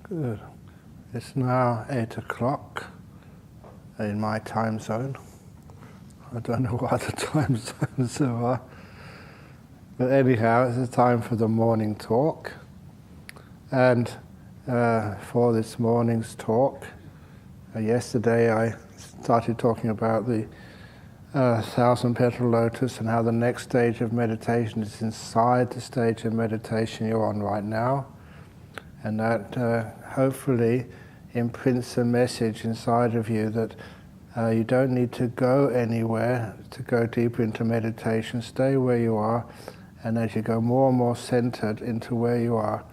Good. It's now 8 o'clock in my time zone. I don't know what other time zones there are. But anyhow, it's the time for the morning talk. And for this morning's talk, yesterday I started talking about the thousand-petal lotus and how the next stage of meditation is inside the stage of meditation you're on right now. And that hopefully imprints a message inside of you that you don't need to go anywhere to go deeper into meditation. Stay where you are, and as you go more and more centered into where you are,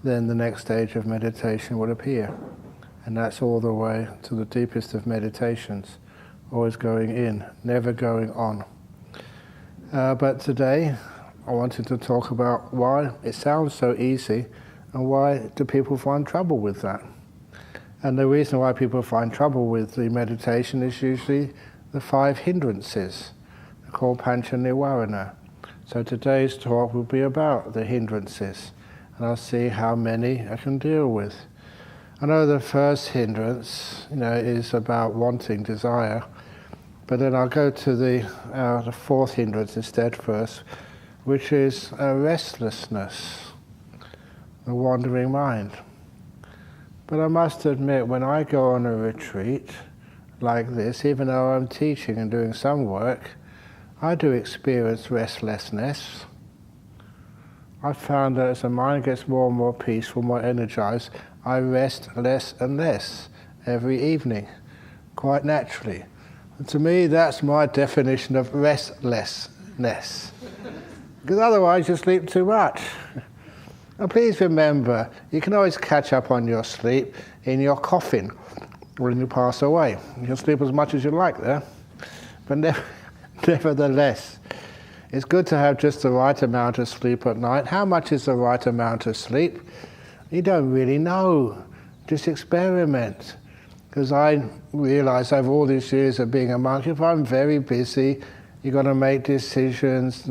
then the next stage of meditation will appear. And that's all the way to the deepest of meditations, always going in, never going on. But today I wanted to talk about why it sounds so easy and why do people find trouble with that. And the reason why people find trouble with the meditation is usually the 5 hindrances, called pancha nivarana. So today's talk will be about the hindrances, and I'll see how many I can deal with. I know the first hindrance, is about wanting, desire, but then I'll go to the fourth hindrance instead first, which is restlessness, the wandering mind. But I must admit, when I go on a retreat like this, even though I'm teaching and doing some work, I do experience restlessness. I've found that as the mind gets more and more peaceful, more energized, I rest less and less every evening, quite naturally. And to me, that's my definition of restlessness. Because otherwise you sleep too much. Now please remember, you can always catch up on your sleep in your coffin when you pass away. You can sleep as much as you like there, but nevertheless, it's good to have just the right amount of sleep at night. How much is the right amount of sleep? You don't really know. Just experiment. Because I realize over all these years of being a monk, if I'm very busy, you've got to make decisions,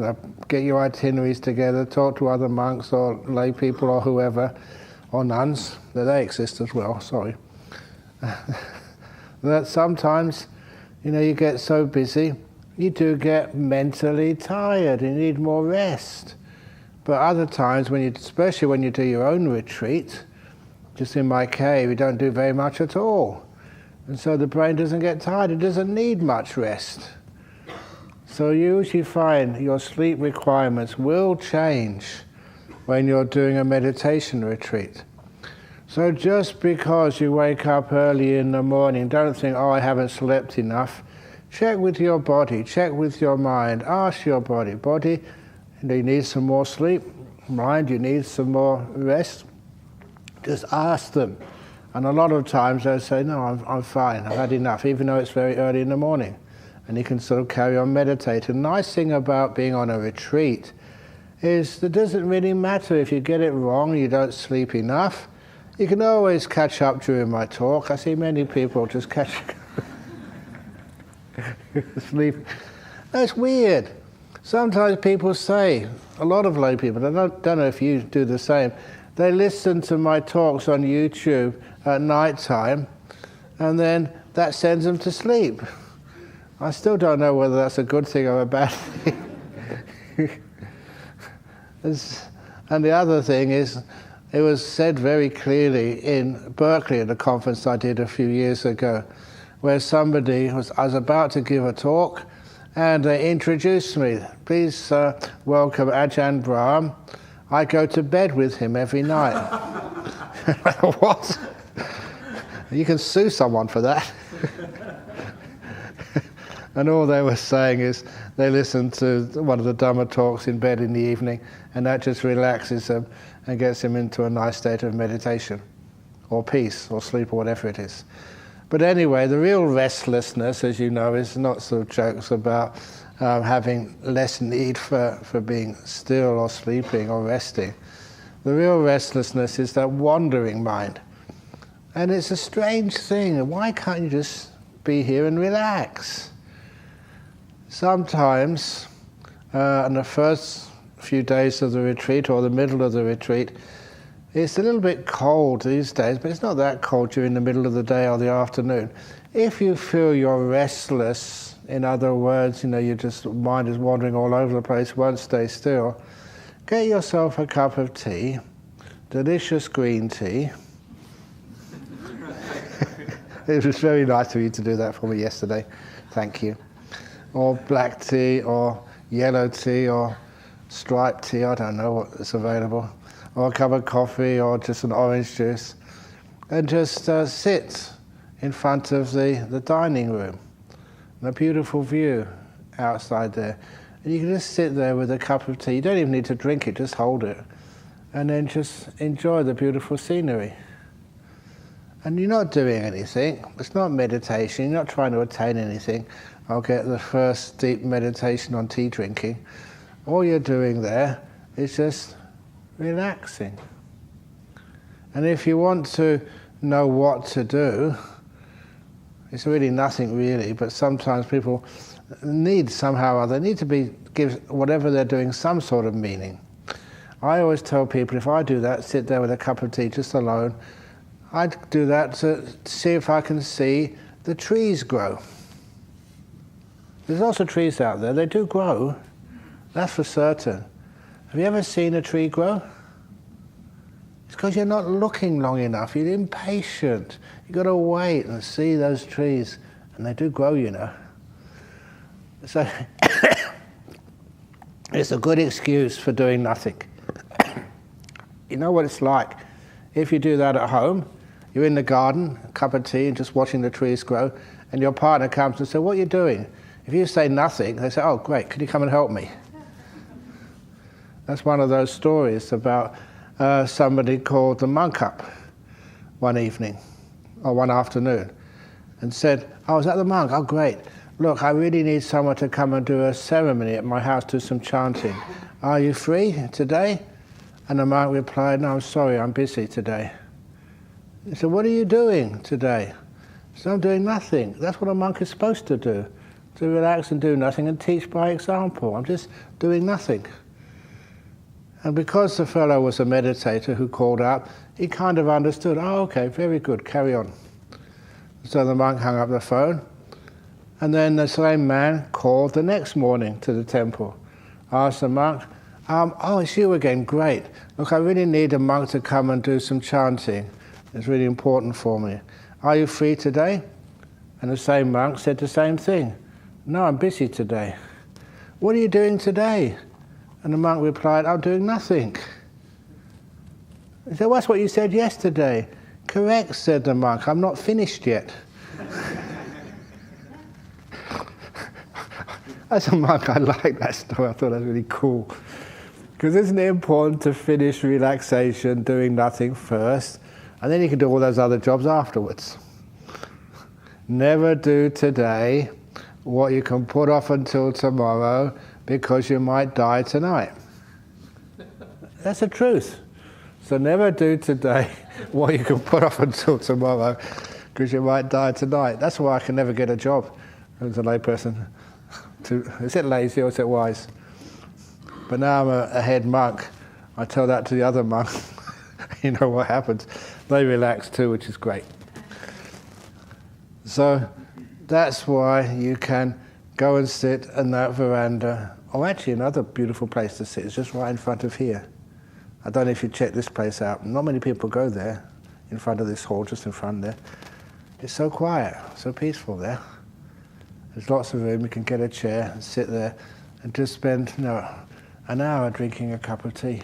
get your itineraries together, talk to other monks or lay people or whoever, or nuns, they exist as well, sorry. That sometimes, you get so busy, you do get mentally tired, you need more rest. But other times, especially when you do your own retreat, just in my cave, you don't do very much at all. And so the brain doesn't get tired, it doesn't need much rest. So you usually find your sleep requirements will change when you're doing a meditation retreat. So just because you wake up early in the morning, don't think, I haven't slept enough. Check with your body, check with your mind, ask your body, do you need some more sleep? Mind, you need some more rest? Just ask them. And a lot of times they'll say, no, I'm fine, I've had enough, even though it's very early in the morning. And you can sort of carry on meditating. The nice thing about being on a retreat is that it doesn't really matter if you get it wrong, you don't sleep enough. You can always catch up during my talk. I see many people just catch sleep. That's weird. Sometimes people say, a lot of lay people, I don't know if you do the same, they listen to my talks on YouTube at night time, and then that sends them to sleep. I still don't know whether that's a good thing or a bad thing. And the other thing is, it was said very clearly in Berkeley at a conference I did a few years ago, where I was about to give a talk, and they introduced me. Please welcome Ajahn Brahm. I go to bed with him every night. What? You can sue someone for that. And all they were saying is they listened to one of the Dhamma talks in bed in the evening, and that just relaxes them and gets them into a nice state of meditation, or peace, or sleep, or whatever it is. But anyway, the real restlessness, as you know, is not sort of jokes about having less need for being still or sleeping or resting. The real restlessness is that wandering mind. And it's a strange thing. Why can't you just be here and relax? Sometimes, in the first few days of the retreat or the middle of the retreat, It's a little bit cold these days, but it's not that cold during the middle of the day or the afternoon. If you feel you're restless, in other words, your mind is wandering all over the place, won't stay still, get yourself a cup of tea, delicious green tea. It was very nice of you to do that for me yesterday. Thank you. Or black tea, or yellow tea, or striped tea, I don't know what's available. Or a cup of coffee, or just an orange juice. And just sit in front of the dining room. And a beautiful view outside there. And you can just sit there with a cup of tea. You don't even need to drink it, just hold it. And then just enjoy the beautiful scenery. And you're not doing anything. It's not meditation. You're not trying to attain anything. I'll get the first deep meditation on tea drinking. All you're doing there is just relaxing. And if you want to know what to do, it's really nothing really, but sometimes people need somehow or other, give whatever they're doing some sort of meaning. I always tell people, if I do that, sit there with a cup of tea just alone, I'd do that to see if I can see the trees grow. There's lots of trees out there, they do grow, that's for certain. Have you ever seen a tree grow? It's because you're not looking long enough, you're impatient. You've got to wait and see those trees, and they do grow, So it's a good excuse for doing nothing. You know what it's like? If you do that at home, you're in the garden, a cup of tea, and just watching the trees grow, and your partner comes and says, "What are you doing?" If you say nothing, they say, "Oh, great, could you come and help me?" That's one of those stories about somebody called the monk up one evening, or one afternoon, and said, "Oh, is that the monk? Oh, great. Look, I really need someone to come and do a ceremony at my house, do some chanting. Are you free today?" And the monk replied, "No, I'm sorry, I'm busy today." He said, "What are you doing today?" He said, "I'm doing nothing." That's what a monk is supposed to do, to relax and do nothing and teach by example. I'm just doing nothing. And because the fellow was a meditator who called out, he kind of understood, "Oh, okay, very good, carry on." So the monk hung up the phone, and then the same man called the next morning to the temple, asked the monk, "Oh, it's you again, great. Look, I really need a monk to come and do some chanting. It's really important for me. Are you free today?" And the same monk said the same thing. "No, I'm busy today." "What are you doing today?" And the monk replied, "I'm doing nothing." He said, "Well, that's what you said yesterday." "Correct," said the monk, "I'm not finished yet." As a monk, I like that story. I thought that was really cool. Because isn't it important to finish relaxation, doing nothing first, and then you can do all those other jobs afterwards. Never do today what you can put off until tomorrow because you might die tonight. That's the truth. So never do today what you can put off until tomorrow because you might die tonight. That's why I can never get a job as a layperson. Is it lazy or is it wise? But now I'm a head monk. I tell that to the other monk. You know what happens. They relax too, which is great. So that's why you can go and sit in that veranda. Oh, actually, another beautiful place to sit is just right in front of here. I don't know if you check this place out. Not many people go there, in front of this hall, just in front there. It's so quiet, so peaceful there. There's lots of room. You can get a chair and sit there and just spend an hour drinking a cup of tea.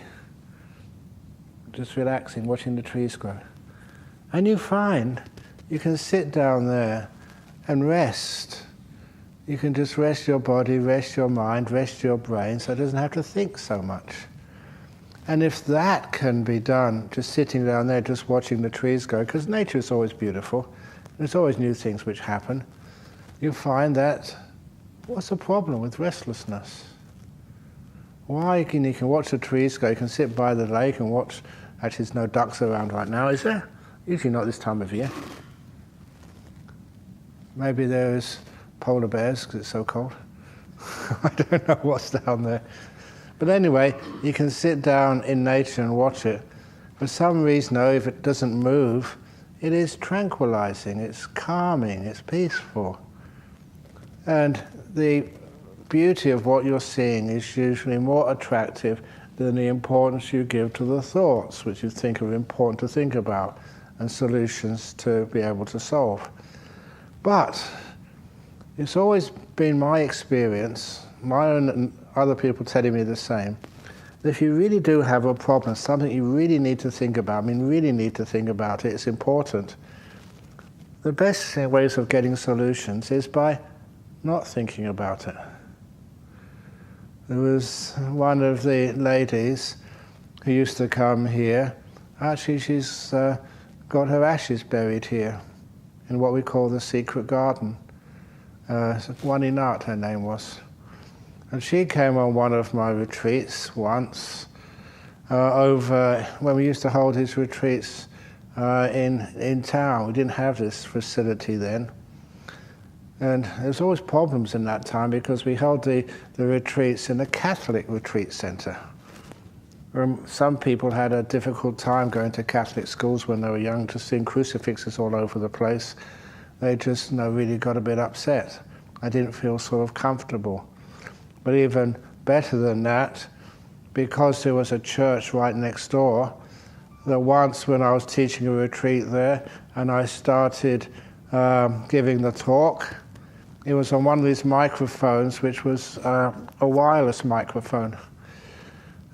Just relaxing, watching the trees grow. And you find you can sit down there and rest. You can just rest your body, rest your mind, rest your brain, so it doesn't have to think so much. And if that can be done, just sitting down there, just watching the trees go, because nature is always beautiful, there's always new things which happen, you find that, what's the problem with restlessness? Why you can watch the trees go, you can sit by the lake and watch, actually there's no ducks around right now, is there? Usually not this time of year. Maybe there's polar bears because it's so cold. I don't know what's down there. But anyway, you can sit down in nature and watch it For some reason, though, if it doesn't move, it is tranquilizing, it's calming, it's peaceful. And the beauty of what you're seeing is usually more attractive than the importance you give to the thoughts, which you think are important to think about, and solutions to be able to solve. But it's always been my experience, my own and other people telling me the same, that if you really do have a problem, something you really need to think about, really need to think about it, it's important. The best ways of getting solutions is by not thinking about it. There was one of the ladies who used to come here. Actually, she's got her ashes buried here in what we call the secret garden. Wani Nat, her name was. And she came on one of my retreats once, over when we used to hold these retreats in town. We didn't have this facility then. And there was always problems in that time because we held the retreats in a Catholic retreat center. Some people had a difficult time going to Catholic schools when they were young, just seeing crucifixes all over the place. They just really got a bit upset. I didn't feel sort of comfortable. But even better than that, because there was a church right next door, that once when I was teaching a retreat there and I started giving the talk, it was on one of these microphones, which was a wireless microphone.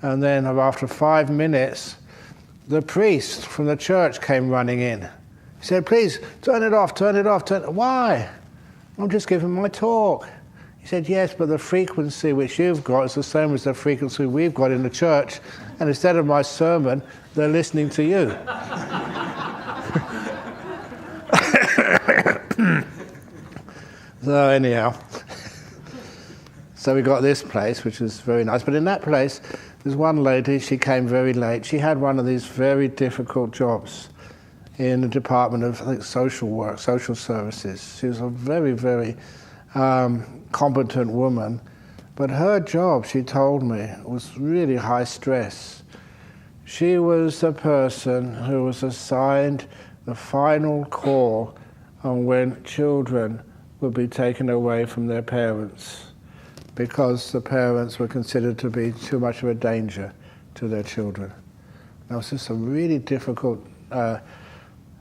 And then after 5 minutes, the priest from the church came running in. He said, "Please, turn it off, turn it off, turn it off." "Why? I'm just giving my talk." He said, "Yes, but the frequency which you've got is the same as the frequency we've got in the church, and instead of my sermon, they're listening to you." So anyhow, so we got this place, which was very nice. But in that place, there's one lady, she came very late. She had one of these very difficult jobs in the Department of, I think, social work, social services. She was a very, very competent woman. But her job, she told me, was really high stress. She was the person who was assigned the final call on when children would be taken away from their parents because the parents were considered to be too much of a danger to their children. That was just a really difficult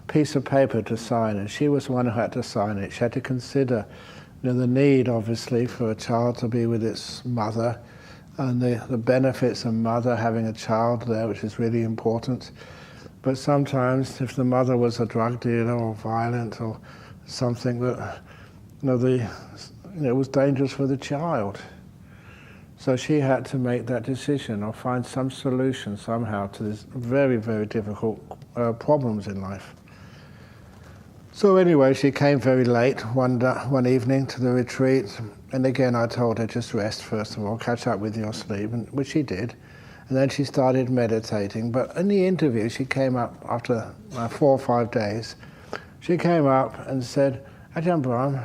piece of paper to sign, and she was the one who had to sign it. She had to consider the need, obviously, for a child to be with its mother and the benefits of mother having a child there, which is really important. But sometimes if the mother was a drug dealer or violent or something, that it was dangerous for the child. So she had to make that decision or find some solution somehow to these very, very difficult problems in life. So anyway, she came very late one evening to the retreat, and again I told her, just rest first of all, catch up with your sleep, which she did. And then she started meditating. But in the interview, she came up after 4 or 5 days. She came up and said, "Ajahn Brahm,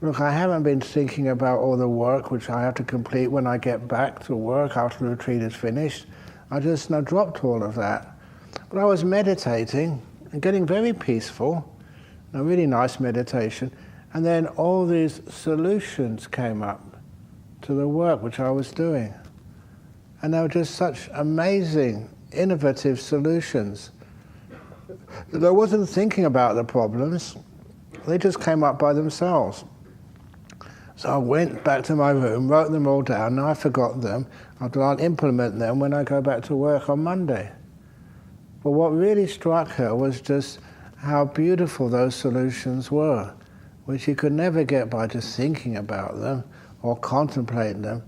look, I haven't been thinking about all the work which I have to complete when I get back to work after the retreat is finished. I just dropped all of that. But I was meditating and getting very peaceful, a really nice meditation, and then all these solutions came up to the work which I was doing. And they were just such amazing, innovative solutions. I wasn't thinking about the problems, they just came up by themselves. So I went back to my room, wrote them all down, and I forgot them. I'll implement them when I go back to work on Monday." But what really struck her was just how beautiful those solutions were, which you could never get by just thinking about them or contemplating them.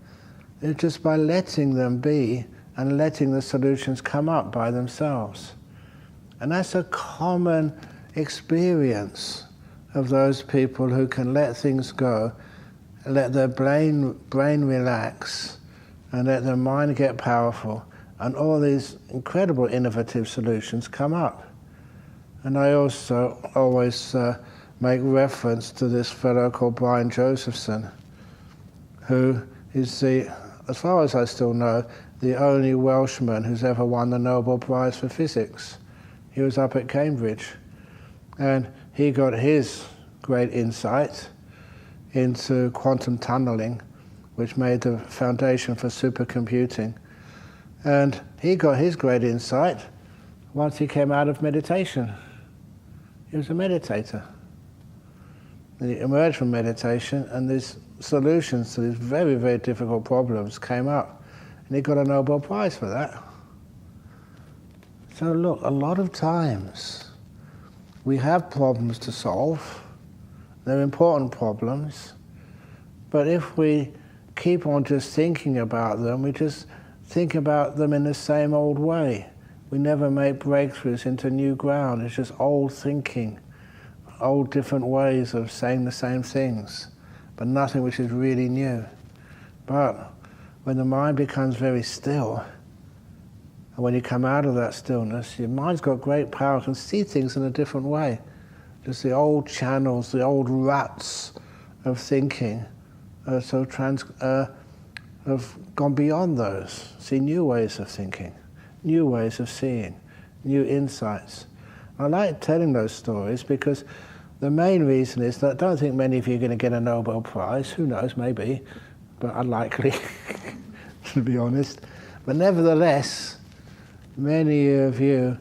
It's just by letting them be and letting the solutions come up by themselves. And that's a common experience of those people who can let things go, let their brain relax, and let their mind get powerful, and all these incredible innovative solutions come up. And I also always make reference to this fellow called Brian Josephson, who is as far as I still know, the only Welshman who's ever won the Nobel Prize for Physics. He was up at Cambridge, and he got his great insight into quantum tunneling, which made the foundation for supercomputing. And he got his great insight once he came out of meditation. He was a meditator. And he emerged from meditation, and these solutions to these very, very difficult problems came up. And he got a Nobel Prize for that. So look, a lot of times we have problems to solve. They're important problems. But if we keep on just thinking about them, we just think about them in the same old way. We never make breakthroughs into new ground. It's just old thinking, old different ways of saying the same things, but nothing which is really new. But when the mind becomes very still, and when you come out of that stillness, your mind's got great power, can see things in a different way. Just the old channels, the old ruts of thinking have gone beyond those. See new ways of thinking, new ways of seeing, new insights. I like telling those stories because the main reason is that I don't think many of you are going to get a Nobel Prize. Who knows, maybe, but unlikely, to be honest. But nevertheless, many of you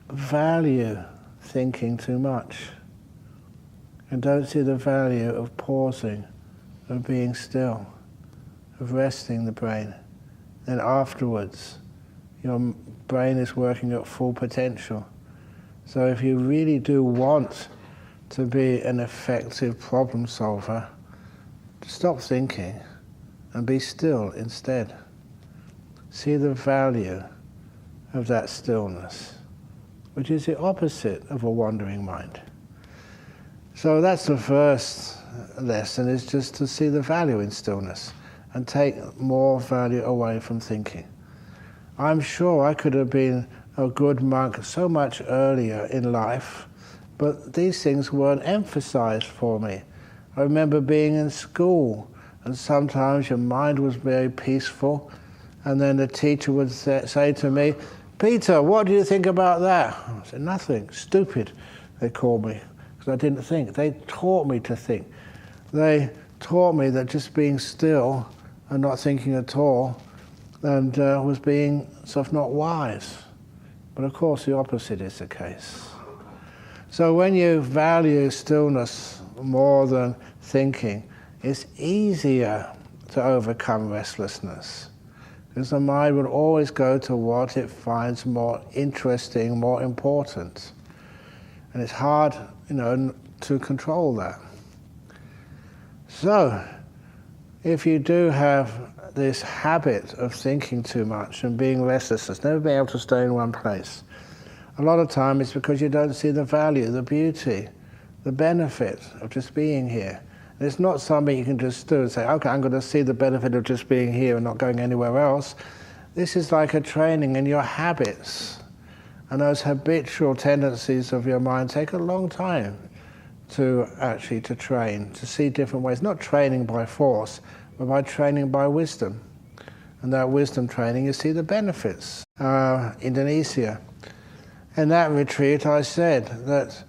value thinking too much and don't see the value of pausing, of being still, of resting the brain. Then afterwards, your brain is working at full potential. So if you really do want to be an effective problem solver, stop thinking and be still instead. See the value of that stillness, which is the opposite of a wandering mind. So that's the first lesson, is just to see the value in stillness and take more value away from thinking. I'm sure I could have been a good monk so much earlier in life, but these things weren't emphasized for me. I remember being in school, and sometimes your mind was very peaceful, and then the teacher would say to me, "Peter, what do you think about that?" I said, "Nothing, stupid," they called me, because I didn't think. They taught me to think. They taught me that just being still and not thinking at all and was being sort of not wise. But of course the opposite is the case. So when you value stillness more than thinking, it's easier to overcome restlessness, because the mind will always go to what it finds more interesting, more important. And it's hard, to control that. So, if you do have this habit of thinking too much and being restless, never being able to stay in one place, a lot of time it's because you don't see the value, the beauty, the benefit of just being here. And it's not something you can just do and say, okay, I'm going to see the benefit of just being here and not going anywhere else. This is like a training in your habits. And those habitual tendencies of your mind take a long time to train, to see different ways. Not training by force, but by training by wisdom. And that wisdom training, you see the benefits. Indonesia. In that retreat, I said that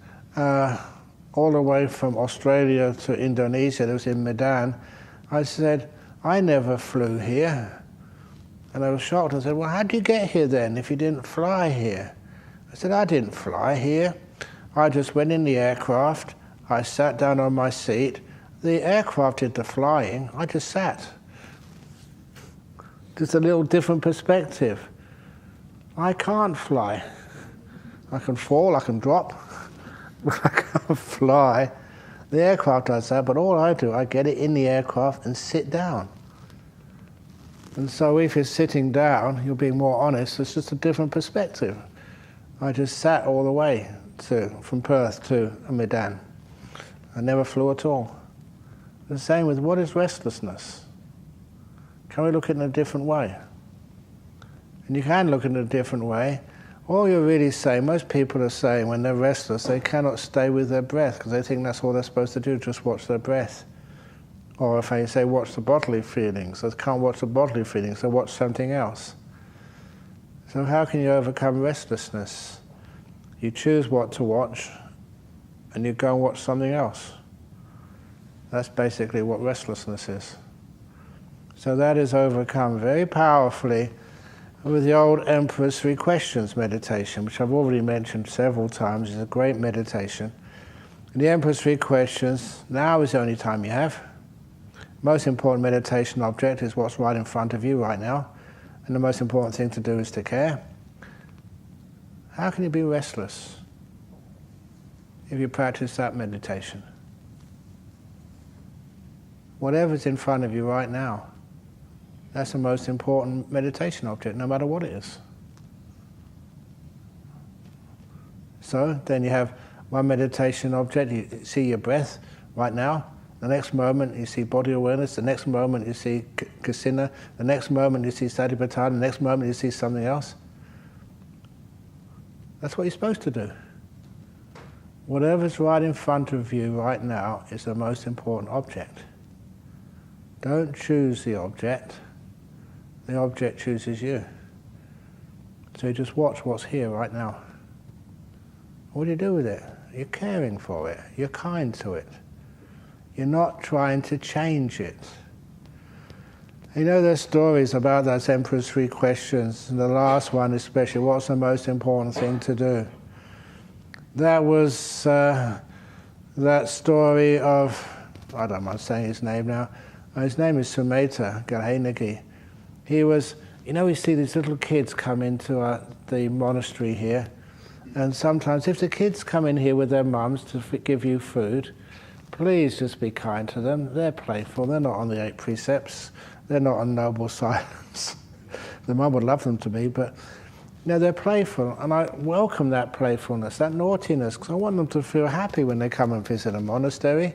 all the way from Australia to Indonesia, it was in Medan, I said, I never flew here. And I was shocked. I said, well, how did you get here then if you didn't fly here? I said, I didn't fly here. I just went in the aircraft, I sat down on my seat. The aircraft did the flying, I just sat. Just a little different perspective. I can't fly. I can fall, I can drop, but I can't fly. The aircraft does that, but all I do, I get it in the aircraft and sit down. And so if you're sitting down, you're being more honest, it's just a different perspective. I just sat all the way from Perth to Medan. I never flew at all. The same with what is restlessness? Can we look at it in a different way? And you can look at it in a different way. All you're really saying, most people are saying when they're restless, they cannot stay with their breath because they think that's all they're supposed to do, just watch their breath. Or if I say watch the bodily feelings, I can't watch the bodily feelings, so watch something else. So how can you overcome restlessness? You choose what to watch, and you go and watch something else. That's basically what restlessness is. So that is overcome very powerfully with the old Emperor's Three Questions meditation, which I've already mentioned several times. It's a great meditation. And the Emperor's Three Questions, now is the only time you have. Most important meditation object is what's right in front of you right now, and the most important thing to do is to care. How can you be restless if you practice that meditation? Whatever's in front of you right now, that's the most important meditation object, no matter what it is. So then you have one meditation object, you see your breath right now. The next moment you see body awareness, the next moment you see kasina, the next moment you see satipatthana, the next moment you see something else. That's what you're supposed to do. Whatever's right in front of you right now is the most important object. Don't choose the object chooses you. So you just watch what's here right now. What do you do with it? You're caring for it, you're kind to it. You're not trying to change it. You know, there's stories about those Emperor's Three Questions, and the last one especially, what's the most important thing to do? That was that story of, I don't mind saying his name now, his name is Sumedha Galhenagi. He was, you know, we see these little kids come into the monastery here, and sometimes if the kids come in here with their mums to give you food, please just be kind to them. They're playful. They're not on the 8 precepts. They're not on noble silence. The mum would love them to be, but you know, they're playful, and I welcome that playfulness, that naughtiness, because I want them to feel happy when they come and visit a monastery.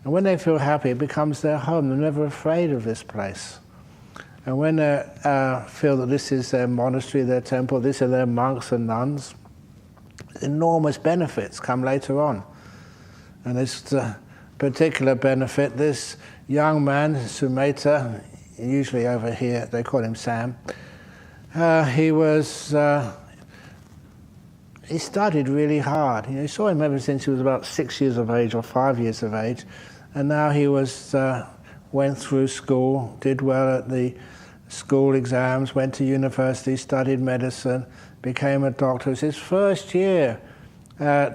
And when they feel happy, it becomes their home. They're never afraid of this place. And when they feel that this is their monastery, their temple, these are their monks and nuns, enormous benefits come later on. And this particular benefit, this young man, Sumedha, usually over here, they call him Sam, he studied really hard. You know, you saw him ever since he was about 6 years of age or 5 years of age, and now he went through school, did well at the school exams, went to university, studied medicine, became a doctor. It was his first year at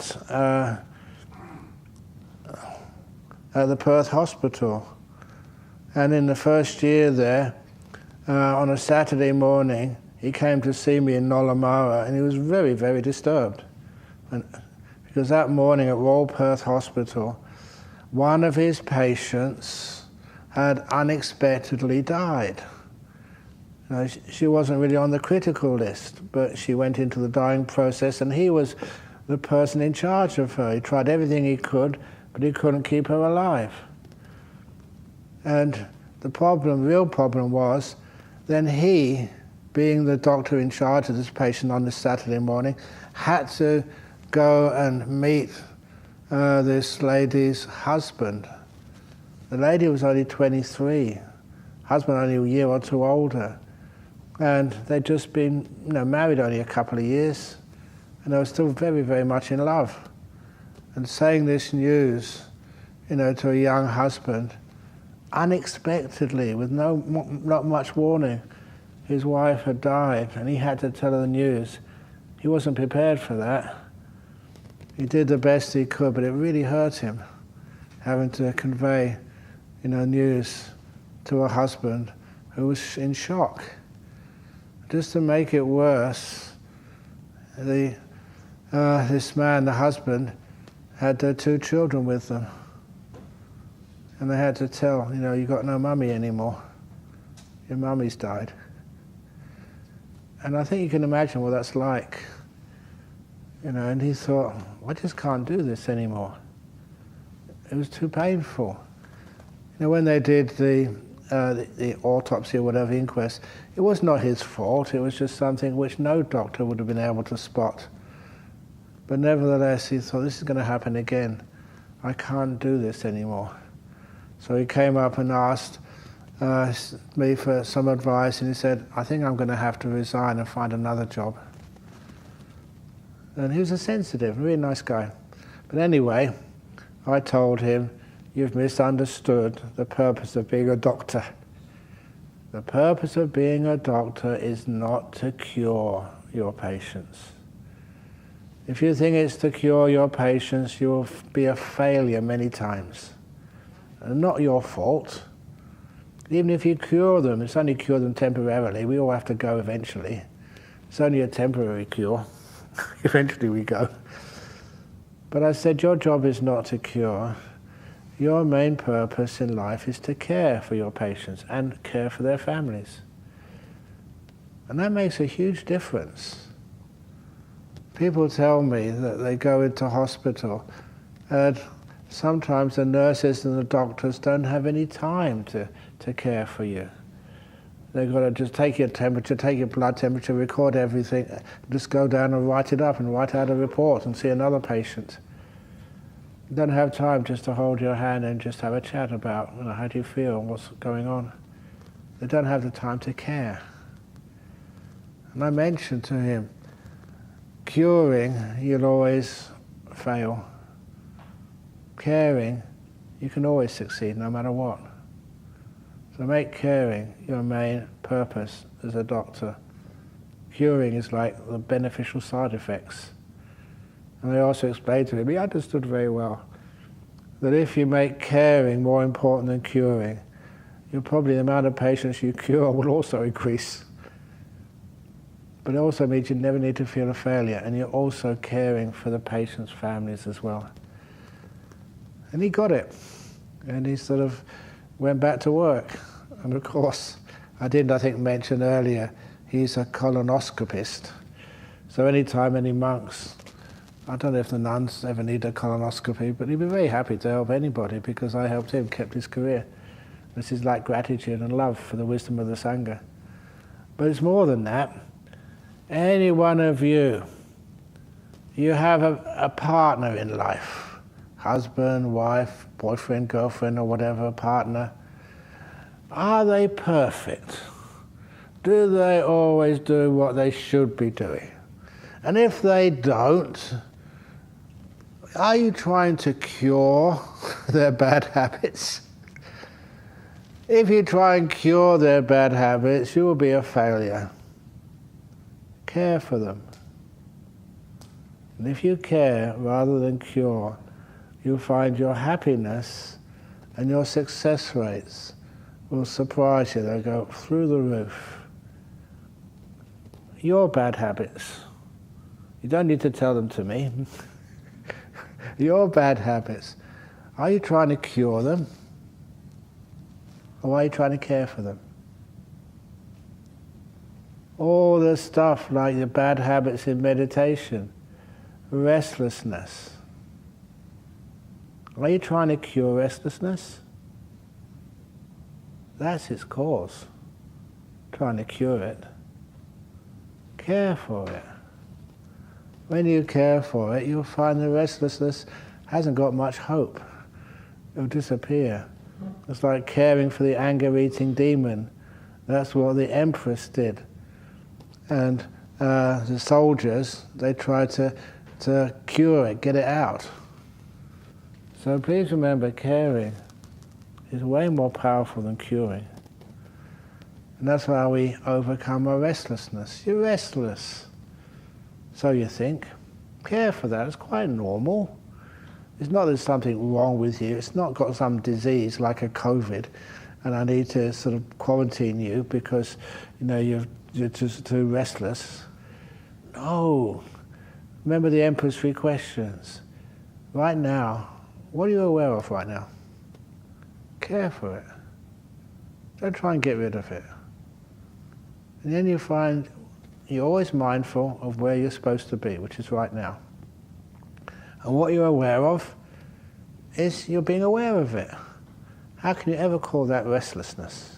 the Perth Hospital. And in the first year there, on a Saturday morning, he came to see me in Nollamara, and he was very, very disturbed. Because that morning at Royal Perth Hospital, one of his patients had unexpectedly died. You know, she wasn't really on the critical list, but she went into the dying process, and he was the person in charge of her. He tried everything he could, but he couldn't keep her alive. And the real problem was, then he, being the doctor in charge of this patient on this Saturday morning, had to go and meet this lady's husband. The lady was only 23, husband only a year or two older. And they'd just been married only a couple of years, and they were still very, very much in love. And saying this news, to a young husband, unexpectedly, with not much warning, his wife had died, and he had to tell her the news. He wasn't prepared for that. He did the best he could, but it really hurt him, having to convey, news to a husband who was in shock. Just to make it worse, this man, the husband, had their 2 children with them. And they had to tell, you got no mummy anymore. Your mummy's died. And I think you can imagine what that's like. And he thought, I just can't do this anymore. It was too painful. When they did the autopsy or whatever, inquest, it was not his fault. It was just something which no doctor would have been able to spot. But nevertheless, he thought, this is going to happen again. I can't do this anymore. So he came up and asked me for some advice, and he said, I think I'm going to have to resign and find another job. And he was a sensitive, really nice guy. But anyway, I told him, you've misunderstood the purpose of being a doctor. The purpose of being a doctor is not to cure your patients. If you think it's to cure your patients, you'll be a failure many times. And not your fault. Even if you cure them, it's only cure them temporarily. We all have to go eventually. It's only a temporary cure. Eventually we go. But I said, your job is not to cure. Your main purpose in life is to care for your patients and care for their families. And that makes a huge difference. People tell me that they go into hospital and sometimes the nurses and the doctors don't have any time to care for you. They've got to just take your temperature, take your blood temperature, record everything, just go down and write it up and write out a report and see another patient. You don't have time just to hold your hand and just have a chat about, how do you feel, what's going on. They don't have the time to care. And I mentioned to him, curing, you'll always fail. Caring, you can always succeed no matter what. So make caring your main purpose as a doctor. Curing is like the beneficial side effects. And I also explained to him, he understood very well, that if you make caring more important than curing, the amount of patients you cure will also increase. But it also means you never need to feel a failure, and you're also caring for the patients' families as well. And he got it. And he sort of went back to work. And of course, I didn't mention earlier, he's a colonoscopist. So anytime any monks, I don't know if the nuns ever need a colonoscopy, but he'd be very happy to help anybody because I helped him, kept his career. This is like gratitude and love for the wisdom of the Sangha. But it's more than that. Any one of you have a partner in life. Husband, wife, boyfriend, girlfriend, or whatever, partner. Are they perfect? Do they always do what they should be doing? And if they don't, are you trying to cure their bad habits? If you try and cure their bad habits, you will be a failure. Care for them. And if you care rather than cure, you'll find your happiness and your success rates will surprise you. They'll go through the roof. Your bad habits, you don't need to tell them to me. Your bad habits, are you trying to cure them? Or are you trying to care for them? All the stuff like the bad habits in meditation, restlessness. Are you trying to cure restlessness? That's its cause. Trying to cure it. Care for it. When you care for it, you'll find the restlessness hasn't got much hope. It'll disappear. It's like caring for the anger-eating demon. That's what the Empress did. And the soldiers, they tried to cure it, get it out. So please remember, caring is way more powerful than curing. And that's how we overcome our restlessness. You're restless. So you think. Care for that. It's quite normal. It's not that there's something wrong with you. It's not got some disease like a COVID and I need to sort of quarantine you because you're just too restless. No. Remember the Emperor's 3 questions. Right now, what are you aware of right now? Care for it. Don't try and get rid of it. And then you find you're always mindful of where you're supposed to be, which is right now. And what you're aware of is you're being aware of it. How can you ever call that restlessness?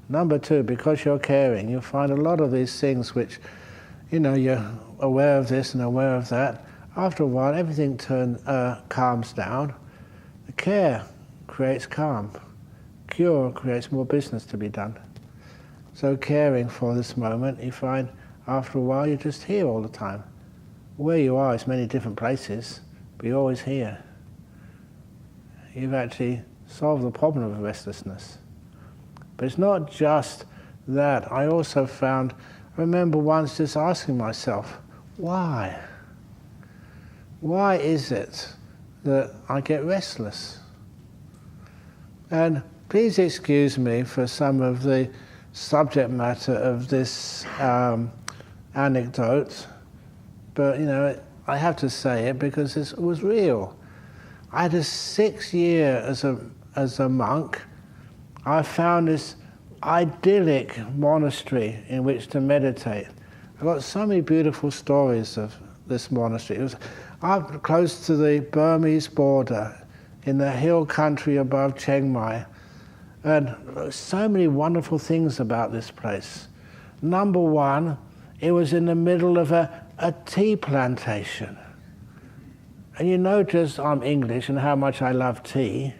Number 2, because you're caring, you'll find a lot of these things which, you're aware of this and aware of that. After a while, everything calms down. The care creates calm. Cure creates more business to be done. So caring for this moment, you find after a while you're just here all the time. Where you are is many different places, but you're always here. You've actually solved the problem of restlessness. But it's not just that. I also found, I remember once just asking myself, why? Why is it that I get restless? And please excuse me for some of the subject matter of this anecdote, but I have to say it because it was real. I had a 6 year as a monk. I found this idyllic monastery in which to meditate. I got so many beautiful stories of this monastery. It was up close to the Burmese border in the hill country above Chiang Mai. And so many wonderful things about this place. Number one, it was in the middle of a tea plantation. And you notice I'm English and how much I love tea.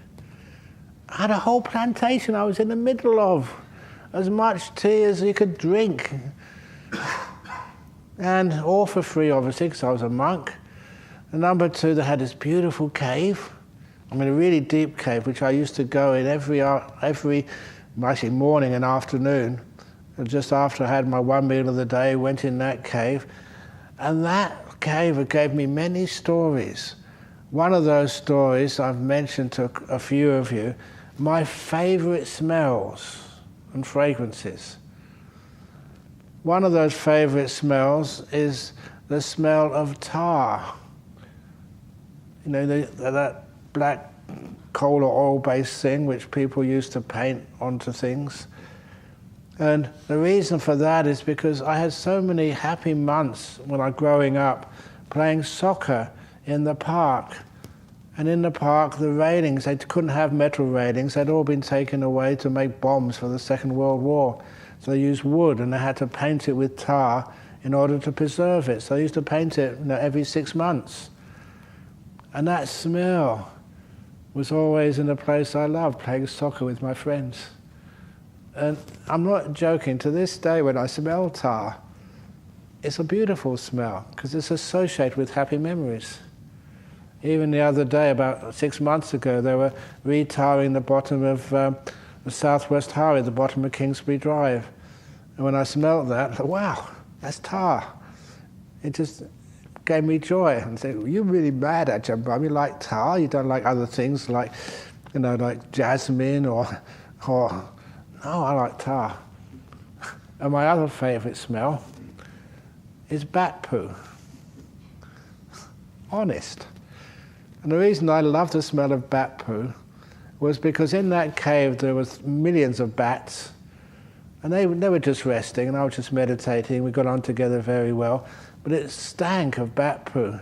I had a whole plantation I was in the middle of. As much tea as you could drink. And all for free, obviously, because I was a monk. And number two, they had this beautiful cave. I mean, a really deep cave, which I used to go in every actually morning and afternoon. And just after I had my one meal of the day, went in that cave. And that cave gave me many stories. One of those stories I've mentioned to a few of you, my favorite smells and fragrances. One of those favorite smells is the smell of tar. That black coal or oil-based thing which people used to paint onto things. And the reason for that is because I had so many happy months when I was growing up playing soccer in the park. And in the park, the railings, they couldn't have metal railings. They'd all been taken away to make bombs for the Second World War. So they used wood, and they had to paint it with tar in order to preserve it. So I used to paint it every 6 months. And that smell was always in a place I loved, playing soccer with my friends. And I'm not joking, to this day when I smell tar, it's a beautiful smell, because it's associated with happy memories. Even the other day, about 6 months ago, they were re-tarring the bottom of the Southwest Highway, the bottom of Kingsbury Drive. And when I smelled that, I thought, wow, that's tar. It just gave me joy. And said, well, you're really mad, Ajahn Brahm. You like tar? You don't like other things like, like jasmine or no, I like tar. And my other favorite smell is bat poo. Honest. And the reason I love the smell of bat poo was because in that cave there was millions of bats, and they were just resting, and I was just meditating. We got on together very well, but it stank of bat poo.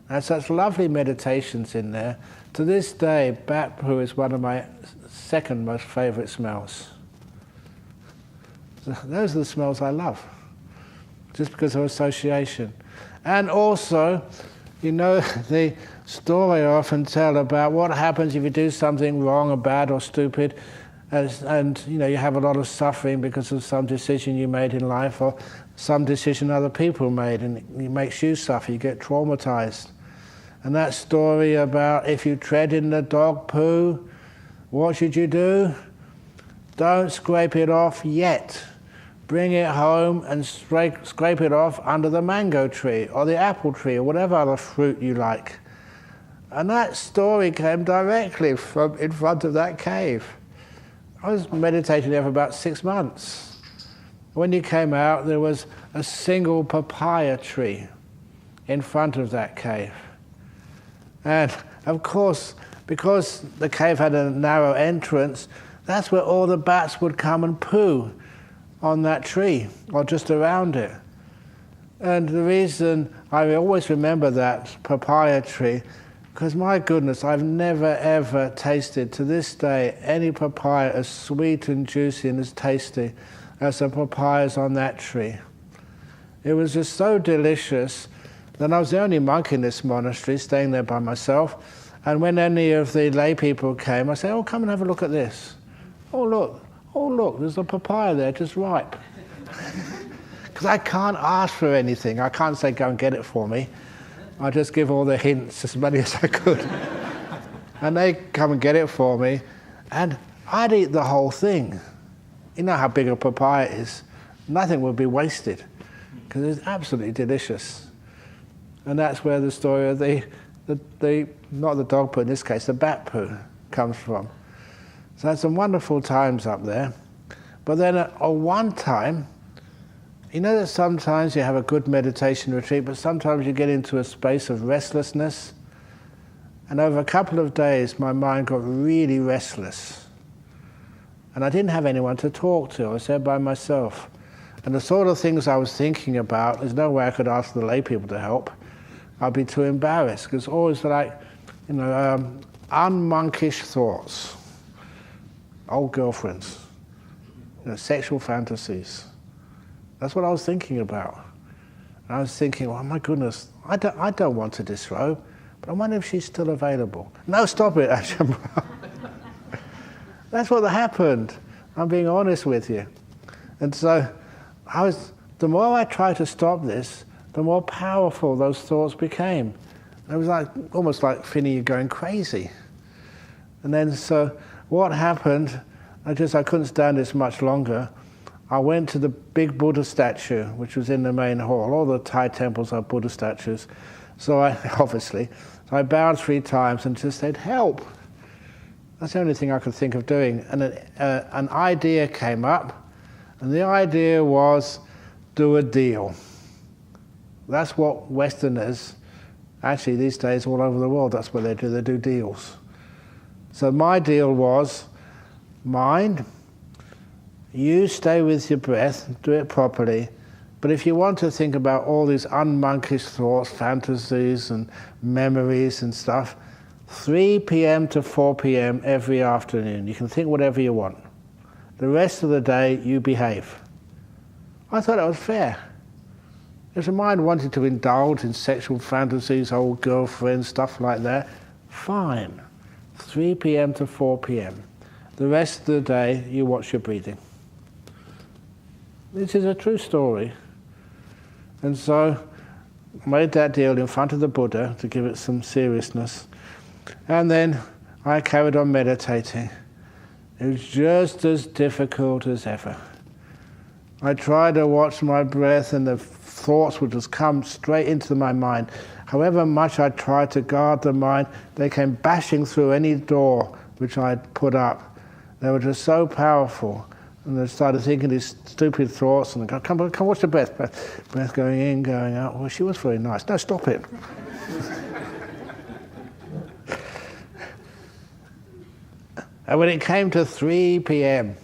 And such lovely meditations in there. To this day, bat poo is one of my second most favorite smells. Those are the smells I love, just because of association. And also, the story I often tell about what happens if you do something wrong or bad or stupid, and you have a lot of suffering because of some decision you made in life or some decision other people made, and it makes you suffer, you get traumatized. And that story about if you tread in the dog poo, what should you do? Don't scrape it off yet. Bring it home and scrape it off under the mango tree or the apple tree or whatever other fruit you like. And that story came directly from in front of that cave. I was meditating there for about 6 months. When you came out, there was a single papaya tree in front of that cave. And of course, because the cave had a narrow entrance, that's where all the bats would come and poo on that tree or just around it. And the reason I always remember that papaya tree, because my goodness, I've never ever tasted to this day any papaya as sweet and juicy and as tasty as the papayas on that tree. It was just so delicious. Then I was the only monk in this monastery, staying there by myself, And when any of the lay people came, I said, oh, come and have a look at this. Oh, look, there's a papaya there, just ripe. Because I can't ask for anything. I can't say, go and get it for me. I just give all the hints, as many as I could. And they come and get it for me. And I'd eat the whole thing. You know how big a papaya is. Nothing would be wasted, because it's absolutely delicious. And that's where the story of the not the dog poo, in this case, the bat poo comes from. So I had some wonderful times up there. But then at one time, you know that sometimes you have a good meditation retreat, but sometimes you get into a space of restlessness. And over a couple of days, my mind got really restless. And I didn't have anyone to talk to. I was there by myself. And the sort of things I was thinking about, there's no way I could ask the lay people to help. I'd be too embarrassed, because always like, unmonkish thoughts, old girlfriends, sexual fantasies. That's what I was thinking about. And I was thinking, oh my goodness, I don't want to disrobe, but I wonder if she's still available. No, stop it, Ajahn Brahm. That's what happened. I'm being honest with you. And so the more I tried to stop this, the more powerful those thoughts became. It was like almost like, Finney, you're going crazy. And then so what happened, I couldn't stand this much longer. I went to the big Buddha statue, which was in the main hall. All the Thai temples are Buddha statues. So I bowed 3 times and just said, help. That's the only thing I could think of doing. And an idea came up, and the idea was, do a deal. That's what Westerners, actually these days all over the world, that's what they do deals. So my deal was, mind, you stay with your breath, do it properly, but if you want to think about all these unmonkish thoughts, fantasies and memories and stuff, 3 p.m. to 4 p.m. every afternoon. You can think whatever you want. The rest of the day, you behave. I thought that was fair. If the mind wanted to indulge in sexual fantasies, old girlfriends, stuff like that, fine. 3 p.m. to 4 p.m. The rest of the day, you watch your breathing. This is a true story. And so I made that deal in front of the Buddha to give it some seriousness. And then I carried on meditating. It was just as difficult as ever. I tried to watch my breath, and the thoughts would just come straight into my mind. However much I tried to guard the mind, they came bashing through any door which I'd put up. They were just so powerful. And I started thinking these stupid thoughts, and I go, come watch the breath. Breath going in, going out. Well, she was very nice. No, stop it. And when it came to 3 p.m.,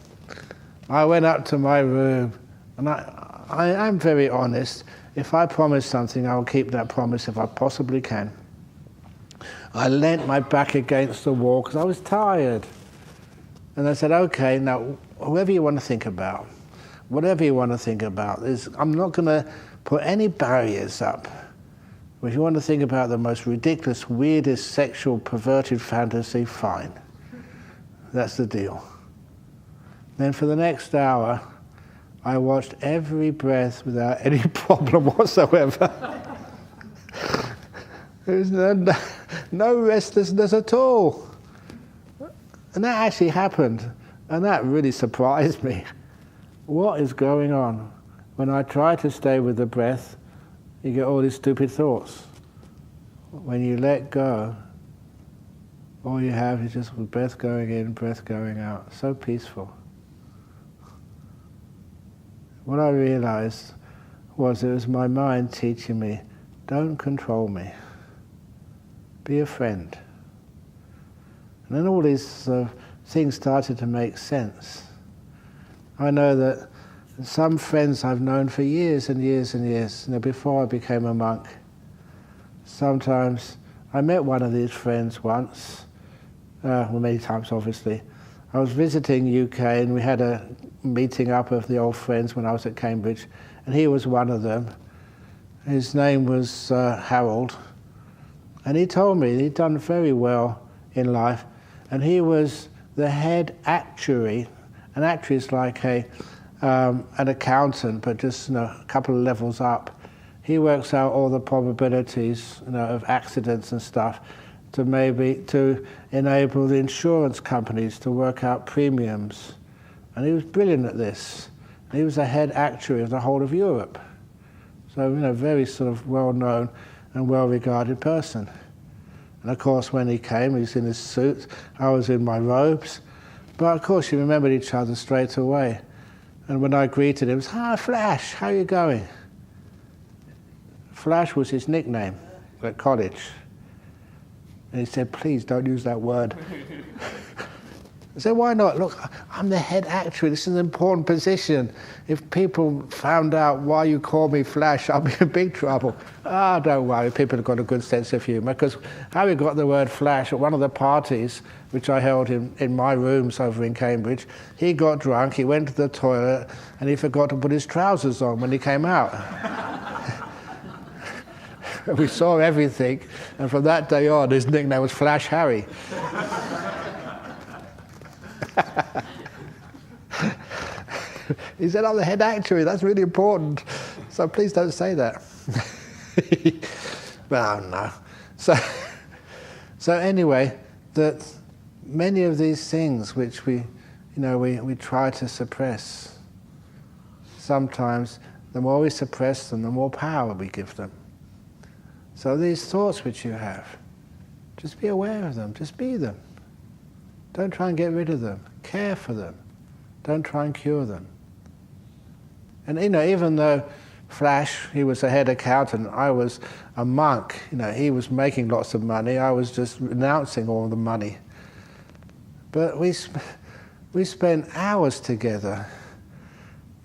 I went up to my room, and I'm very honest. If I promise something, I'll keep that promise if I possibly can. I leant my back against the wall because I was tired. And I said, okay, now, whatever you want to think about, I'm not going to put any barriers up. If you want to think about the most ridiculous, weirdest, sexual, perverted fantasy, fine. That's the deal. Then for the next hour, I watched every breath without any problem whatsoever. There was no restlessness at all. And that actually happened, and that really surprised me. What is going on? When I try to stay with the breath, you get all these stupid thoughts. When you let go, all you have is just breath going in, breath going out. So peaceful. What I realized was it was my mind teaching me, don't control me. Be a friend. And then all these things started to make sense. I know that some friends I've known for years and years and years, before I became a monk, sometimes I met one of these friends once, many times obviously. I was visiting UK and we had a meeting up of the old friends when I was at Cambridge, and he was one of them. His name was Harold, And he told me he'd done very well in life, and he was the head actuary. An actuary is like an accountant, but just a couple of levels up. He works out all the probabilities of accidents and stuff to enable the insurance companies to work out premiums. And he was brilliant at this. He was the head actuary of the whole of Europe. So, very sort of well-known and well-regarded person. And of course, when he came, he was in his suit, I was in my robes. But of course, you remembered each other straight away. And when I greeted him, it was, "Hi, Flash, how are you going?" Flash was his nickname at college. And he said, "Please don't use that word." I said, "Why not? Look, I'm the head actuary. This is an important position. If people found out why you call me Flash, I'll be in big trouble." Don't worry, people have got a good sense of humour. Because how we got the word Flash at one of the parties, which I held in my rooms over in Cambridge, he got drunk, he went to the toilet, and he forgot to put his trousers on when he came out. We saw everything, and from that day on, his nickname was Flash Harry. He said, "I'm the head actuary, that's really important, so please don't say that." Well, no. So anyway, that many of these things which we try to suppress, sometimes the more we suppress them, the more power we give them. So these thoughts which you have, just be aware of them, just be them. Don't try and get rid of them. Care for them. Don't try and cure them. And even though Flash, he was a head accountant, I was a monk. He was making lots of money. I was just renouncing all the money. But we spent hours together.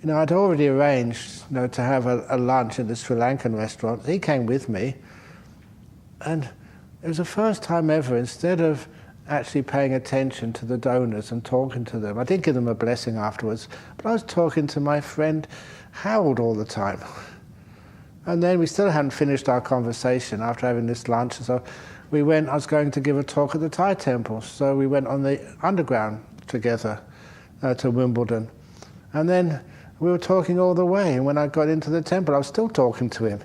I'd already arranged, to have a lunch in the Sri Lankan restaurant. He came with me, and it was the first time ever, instead of actually paying attention to the donors and talking to them. I did give them a blessing afterwards, but I was talking to my friend Harold all the time. And then we still hadn't finished our conversation after having this lunch, so I was going to give a talk at the Thai temple, so we went on the underground together to Wimbledon. And then we were talking all the way, and when I got into the temple, I was still talking to him.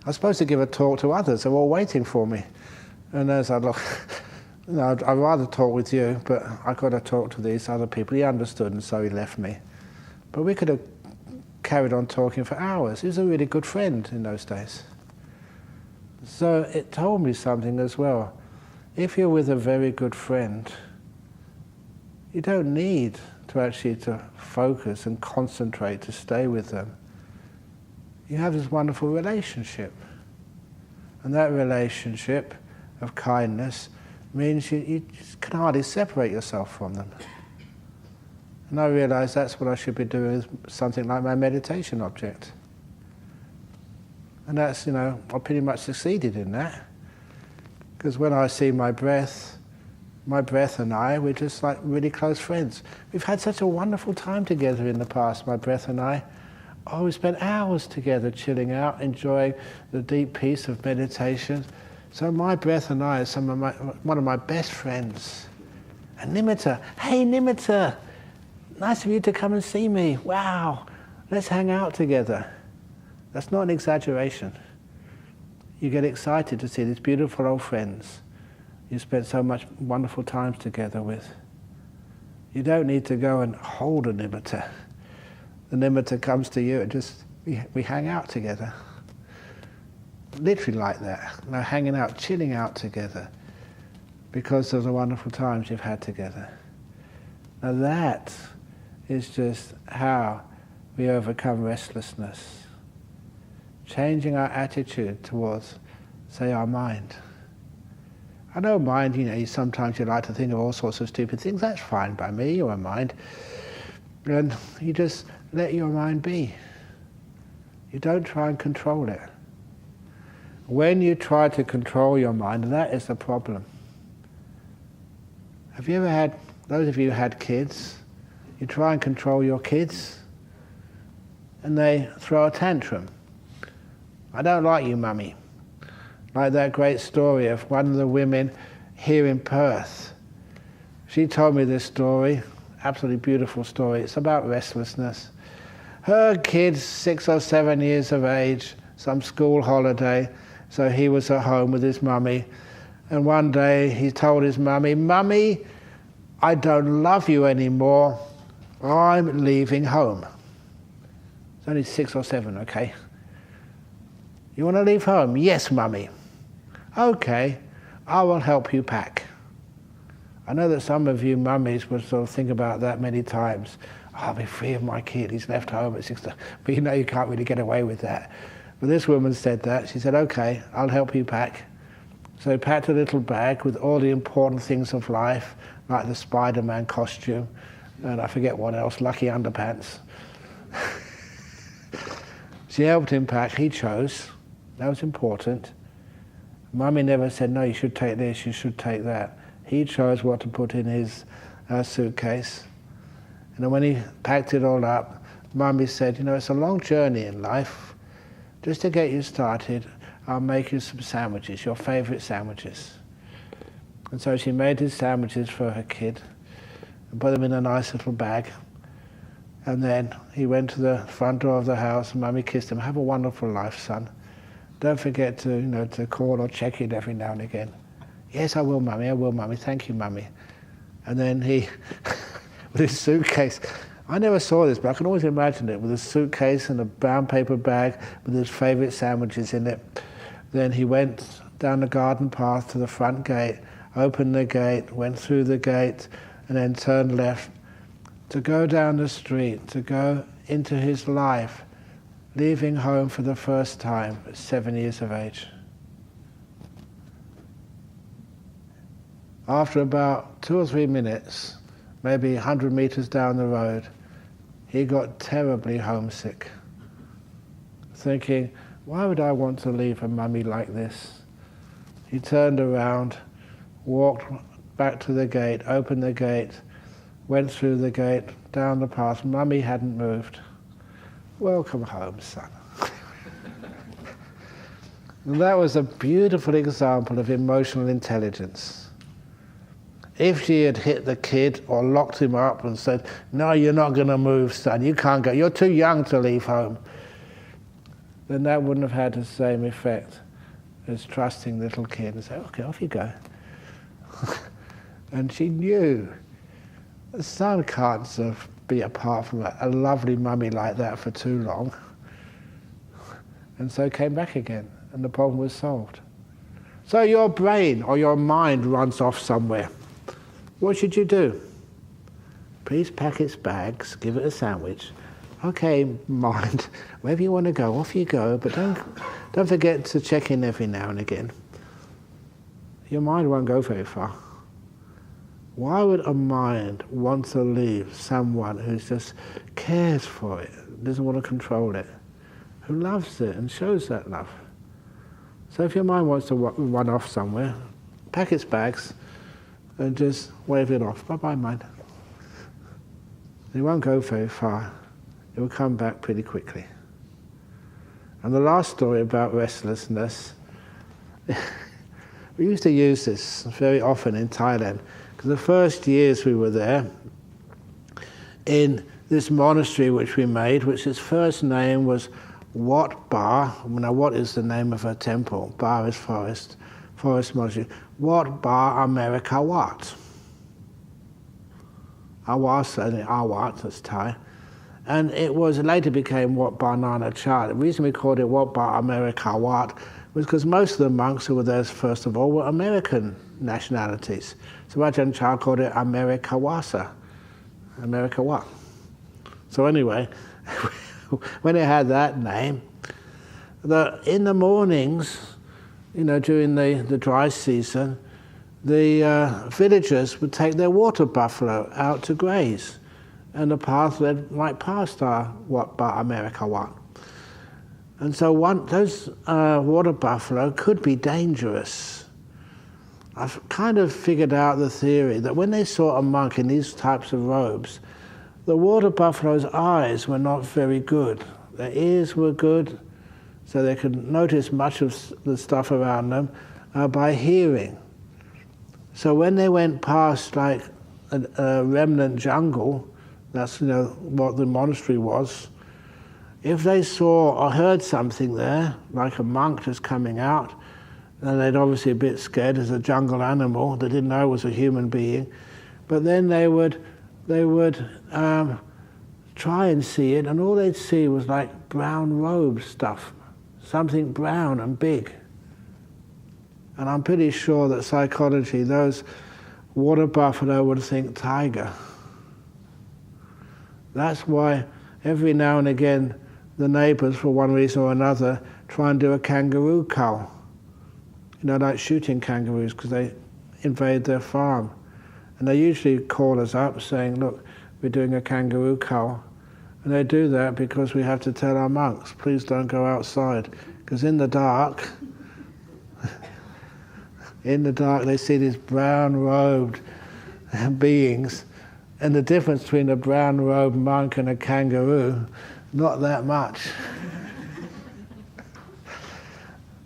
I was supposed to give a talk to others, they were all waiting for me. And as I looked, I'd rather talk with you, but I've got to talk to these other people. He understood, and so he left me. But we could have carried on talking for hours. He was a really good friend in those days. So it told me something as well. If you're with a very good friend, you don't need to focus and concentrate to stay with them. You have this wonderful relationship. And that relationship of kindness means you just can hardly separate yourself from them. And I realized that's what I should be doing with something like my meditation object. And that's, I pretty much succeeded in that. Because when I see my breath and I, we're just like really close friends. We've had such a wonderful time together in the past, my breath and I. Oh, we spent hours together chilling out, enjoying the deep peace of meditation. So my breath and I are one of my best friends. And Nimitta, hey Nimitta, nice of you to come and see me. Wow, let's hang out together. That's not an exaggeration. You get excited to see these beautiful old friends you spent so much wonderful times together with. You don't need to go and hold a Nimitta. The Nimitta comes to you and just, we hang out together. Literally like that, hanging out, chilling out together because of the wonderful times you've had together. Now that is just how we overcome restlessness. Changing our attitude towards, say, our mind. I know mind, sometimes you like to think of all sorts of stupid things. That's fine by me, your mind. And you just let your mind be. You don't try and control it. When you try to control your mind, that is the problem. Have you ever had, those of you who had kids, you try and control your kids, and they throw a tantrum. I don't like you, Mummy. Like that great story of one of the women here in Perth. She told me this story, absolutely beautiful story. It's about restlessness. Her kid's 6 or 7 years of age, some school holiday, so he was at home with his mummy. And one day he told his mummy, "Mummy, I don't love you anymore. I'm leaving home." It's only 6 or 7, okay? "You want to leave home?" "Yes, Mummy." "Okay, I will help you pack." I know that some of you mummies would sort of think about that many times. "I'll be free of my kid, he's left home at 6. But you know you can't really get away with that. But this woman said that. She said, "Okay, I'll help you pack." So he packed a little bag with all the important things of life, like the Spider-Man costume, and I forget what else, lucky underpants. She helped him pack. He chose. That was important. Mummy never said, "No, you should take this, you should take that." He chose what to put in his suitcase. And then when he packed it all up, Mummy said, "You know, it's a long journey in life. Just to get you started, I'll make you some sandwiches, your favourite sandwiches." And so she made his sandwiches for her kid and put them in a nice little bag. And then he went to the front door of the house and Mummy kissed him. "Have a wonderful life, son. Don't forget to call or check in every now and again." "Yes, I will, Mummy, I will, Mummy. Thank you, Mummy." And then he, with his suitcase, I never saw this, but I can always imagine it, with a suitcase and a brown paper bag with his favourite sandwiches in it. Then he went down the garden path to the front gate, opened the gate, went through the gate, and then turned left to go down the street, to go into his life, leaving home for the first time at 7 years of age. After about 2 or 3 minutes, maybe 100 meters down the road, he got terribly homesick, thinking, "Why would I want to leave a mummy like this?" He turned around, walked back to the gate, opened the gate, went through the gate, down the path. Mummy hadn't moved. "Welcome home, son." And that was a beautiful example of emotional intelligence. If she had hit the kid or locked him up and said, "No, you're not going to move, son, you can't go, you're too young to leave home," then that wouldn't have had the same effect as trusting the little kid and say, "Okay, off you go." And she knew the son can't sort of be apart from a lovely mummy like that for too long. And so came back again, and the problem was solved. So your brain or your mind runs off somewhere. What should you do? Please pack its bags, give it a sandwich. "Okay, mind, wherever you want to go, off you go, but don't forget to check in every now and again." Your mind won't go very far. Why would a mind want to leave someone who just cares for it, doesn't want to control it, who loves it and shows that love? So if your mind wants to run off somewhere, pack its bags and just wave it off. "Bye-bye, mind." It won't go very far. It will come back pretty quickly. And the last story about restlessness, we used to use this very often in Thailand, because the first years we were there, in this monastery which we made, which its first name was Wat Ba. Now, what is the name of a temple? Ba is forest monastery. Wat Ba America Wat. Awas and Awat, that's Thai. And it later became Wat Ba Nana Cha. The reason we called it Wat Ba America Wat was because most of the monks who were there, first of all, were American nationalities. So Ajahn Brahm called it America Wasa, America Wat. So anyway, when it had that name, in the mornings, during the dry season, the villagers would take their water buffalo out to graze, and the path led right past our Wat Ba America Wat. And so those water buffalo could be dangerous. I've kind of figured out the theory that when they saw a monk in these types of robes, the water buffalo's eyes were not very good. Their ears were good, so they could notice much of the stuff around them by hearing. So when they went past like a remnant jungle, that's what the monastery was, if they saw or heard something there, like a monk just coming out, then they'd obviously a bit scared as a jungle animal. They didn't know it was a human being. But then they would try and see it, and all they'd see was like brown robe stuff, something brown and big. And I'm pretty sure that psychology, those water buffalo would think tiger. That's why every now and again the neighbours, for one reason or another, try and do a kangaroo cull. Like shooting kangaroos because they invade their farm. And they usually call us up saying, look, we're doing a kangaroo cull. And they do that because we have to tell our monks, please don't go outside. Because in the dark they see these brown-robed beings. And the difference between a brown-robed monk and a kangaroo, not that much.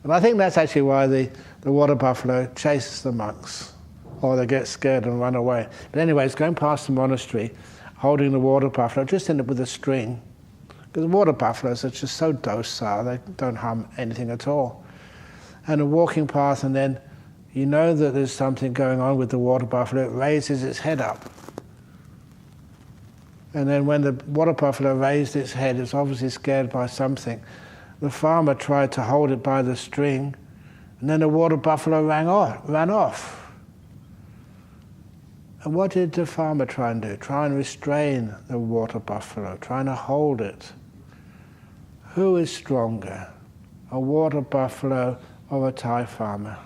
And I think that's actually why the water buffalo chases the monks, or they get scared and run away. But anyways, going past the monastery, holding the water buffalo, just ended up with a string. Because the water buffaloes are just so docile, they don't harm anything at all. And a walking path, and then you know that there's something going on with the water buffalo, it raises its head up. And then when the water buffalo raised its head, it's obviously scared by something. The farmer tried to hold it by the string, and then the water buffalo ran off. And what did the farmer try and do? Try and restrain the water buffalo, trying to hold it. Who is stronger, a water buffalo or a Thai farmer?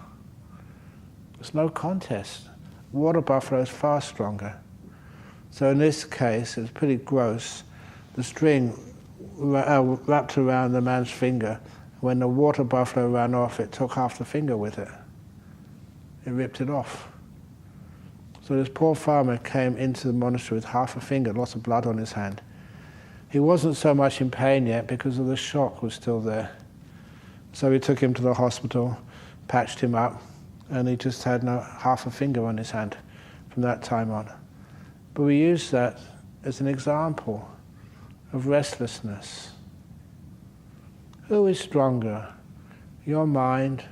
There's no contest. Water buffalo is far stronger. So in this case, it's pretty gross. The string wrapped around the man's finger. When the water buffalo ran off, it took half the finger with it. It ripped it off. So this poor farmer came into the monastery with half a finger, lots of blood on his hand. He wasn't so much in pain yet because of the shock was still there. So we took him to the hospital, patched him up, and he just had half a finger on his hand from that time on. But we use that as an example of restlessness. Who is stronger, your mind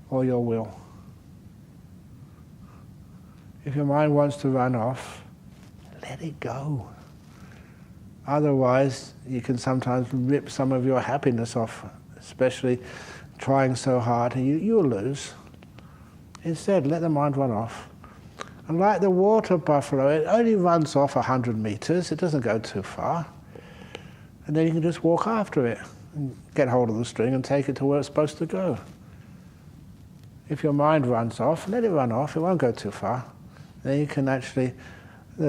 or your will? If your mind wants to run off, let it go. Otherwise, you can sometimes rip some of your happiness off, especially trying so hard, and you'll lose. Instead, let the mind run off. And like the water buffalo, it only runs off 100 meters, it doesn't go too far. And then you can just walk after it and get hold of the string and take it to where it's supposed to go. If your mind runs off, let it run off, it won't go too far. Then you can actually,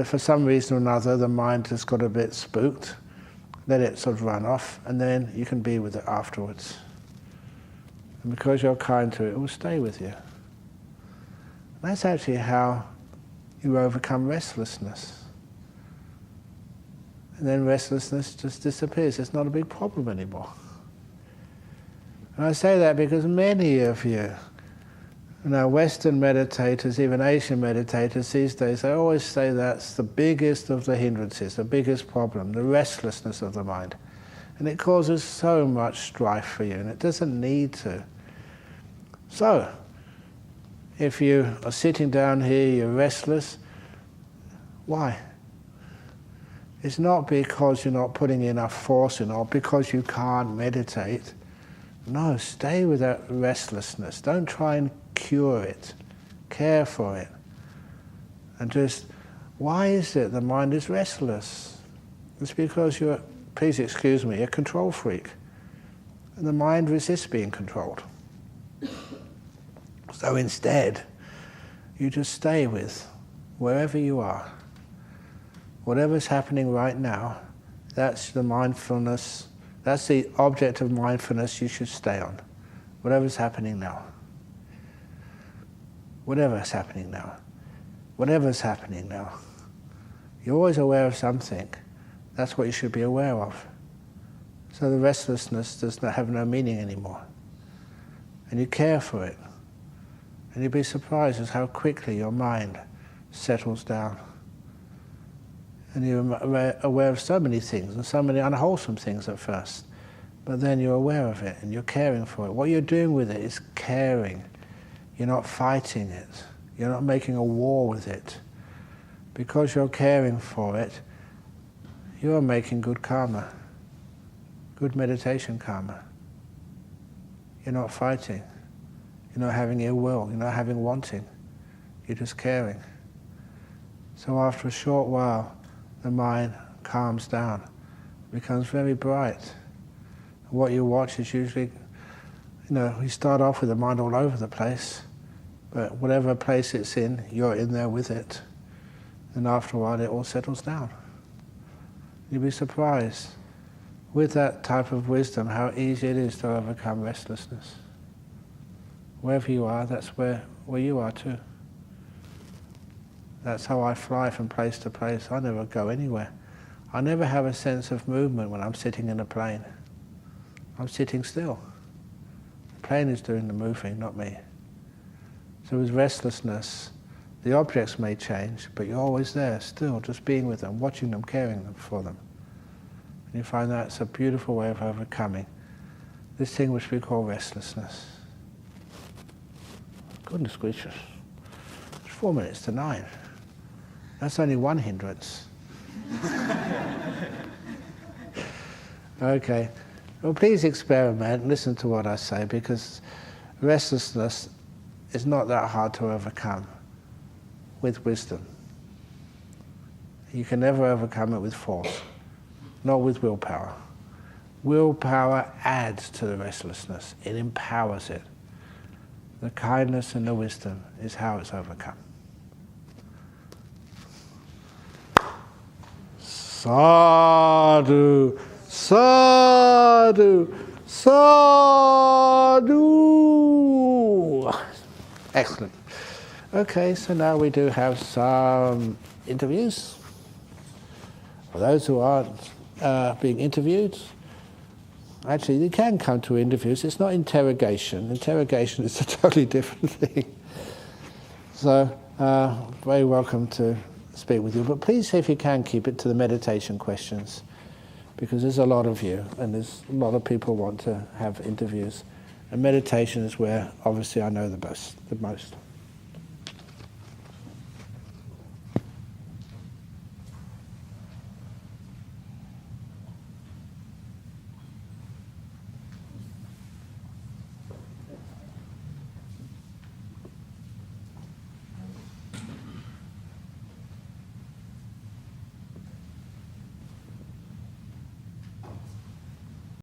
for some reason or another, the mind just got a bit spooked, let it sort of run off, and then you can be with it afterwards. And because you're kind to it, it will stay with you. That's actually how you overcome restlessness. And then restlessness just disappears. It's not a big problem anymore. And I say that because many of you, Western meditators, even Asian meditators these days, they always say that's the biggest of the hindrances, the biggest problem, the restlessness of the mind. And it causes so much strife for you, and it doesn't need to. So, if you are sitting down here, you're restless, why? It's not because you're not putting enough force in or because you can't meditate. No, stay with that restlessness. Don't try and cure it. Care for it. And just, why is it the mind is restless? It's because you're, please excuse me, a control freak. And the mind resists being controlled. So instead, you just stay with wherever you are. Whatever's happening right now, that's the mindfulness, that's the object of mindfulness you should stay on. Whatever's happening now. Whatever's happening now. Whatever's happening now. You're always aware of something. That's what you should be aware of. So the restlessness does not have no meaning anymore. And you care for it. And you'd be surprised at how quickly your mind settles down. And you're aware of so many things, and so many unwholesome things at first. But then you're aware of it, and you're caring for it. What you're doing with it is caring. You're not fighting it. You're not making a war with it. Because you're caring for it, you're making good karma. Good meditation karma. You're not fighting. You're not having ill will. You're not having wanting. You're just caring. So after a short while, the mind calms down, becomes very bright. What you watch is usually, you start off with the mind all over the place, but whatever place it's in, you're in there with it. And after a while, it all settles down. You'll be surprised, with that type of wisdom, how easy it is to overcome restlessness. Wherever you are, that's where you are too. That's how I fly from place to place. I never go anywhere. I never have a sense of movement when I'm sitting in a plane. I'm sitting still. The plane is doing the moving, not me. So with restlessness, the objects may change, but you're always there, still, just being with them, watching them, caring for them. And you find that's a beautiful way of overcoming this thing which we call restlessness. Goodness gracious. It's 4 minutes to 9. That's only one hindrance. Okay. Well, please experiment, listen to what I say, because restlessness is not that hard to overcome with wisdom. You can never overcome it with force, not with willpower. Willpower adds to the restlessness. It empowers it. The kindness and the wisdom is how it's overcome. Sadhu, sadhu, sadhu. Excellent. Okay, so now we do have some interviews. For those who aren't being interviewed, actually, you can come to interviews. It's not interrogation. Interrogation is a totally different thing. So, very welcome to speak with you. But please, if you can, keep it to the meditation questions, because there's a lot of you, and there's a lot of people want to have interviews. And meditation is where, obviously, I know the most.